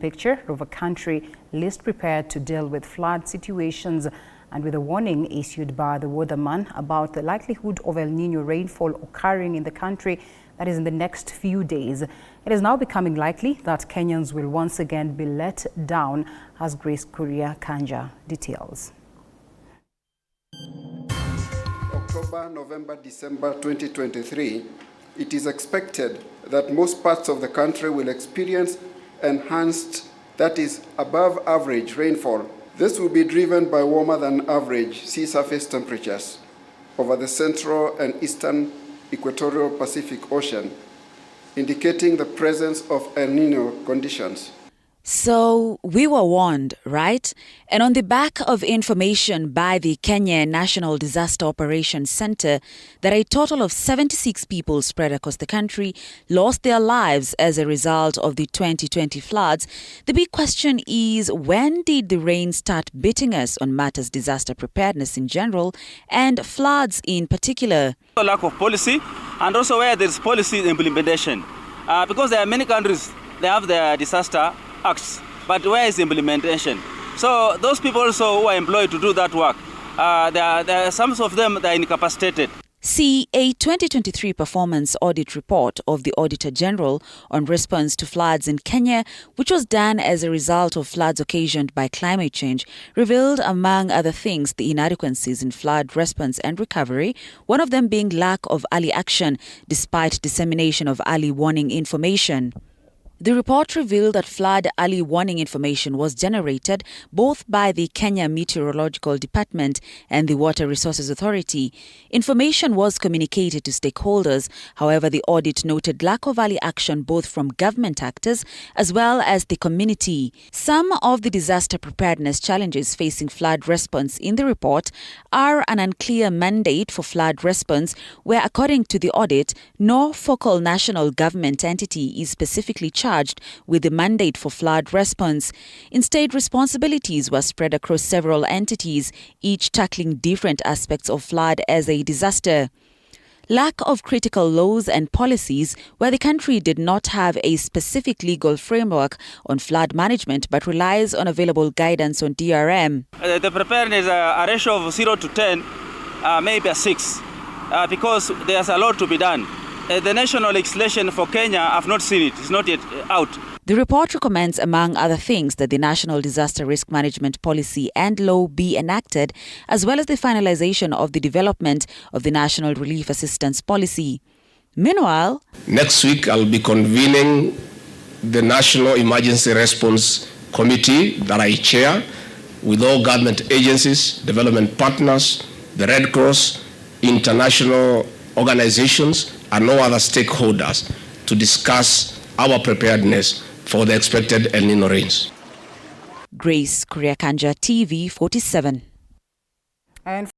picture of a country least prepared to deal with flood situations, and with a warning issued by the weatherman about the likelihood of El Nino rainfall occurring in the country, that is in the next few days. It is now becoming likely that Kenyans will once again be let down, as Grace Kanja details. October, November, December 2023, it is expected that most parts of the country will experience enhanced, that is, above average rainfall. This will be driven by warmer than average sea surface temperatures over the central and eastern equatorial Pacific Ocean, indicating the presence of El Nino conditions. So we were warned, right? And on the back of information by the Kenya National Disaster Operations Center that a total of 76 people spread across the country lost their lives as a result of the 2020 floods, the big question is, when did the rain start beating us on matters disaster preparedness in general and floods in particular? A lack of policy, and also where there is policy implementation. Because there are many countries, they have their disaster acts, but where is the implementation? So those people also who are employed to do that work, there are some of them that are incapacitated. See a 2023 performance audit report of the Auditor General on response to floods in Kenya, which was done as a result of floods occasioned by climate change, revealed, among other things, the inadequacies in flood response and recovery, one of them being lack of early action despite dissemination of early warning information. The report revealed that flood early warning information was generated both by the Kenya Meteorological Department and the Water Resources Authority. Information was communicated to stakeholders. However, the audit noted lack of early action both from government actors as well as the community. Some of the disaster preparedness challenges facing flood response in the report are an unclear mandate for flood response, where, according to the audit, no focal national government entity is specifically charged with the mandate for flood response. Instead, responsibilities were spread across several entities, each tackling different aspects of flood as a disaster. Lack of critical laws and policies, where the country did not have a specific legal framework on flood management but relies on available guidance on DRM. The preparedness is a ratio of 0 to 10, maybe a 6, because there's a lot to be done. The national legislation for Kenya, I've not seen it. It's not yet out. The report recommends, among other things, that the National Disaster Risk Management Policy and Law be enacted, as well as the finalization of the development of the National Relief Assistance Policy. Meanwhile, next week I'll be convening the National Emergency Response Committee that I chair, with all government agencies, development partners, the Red Cross, international organizations, and no other stakeholders to discuss our preparedness for the expected El Nino rains. Grace Kanja, TV 47.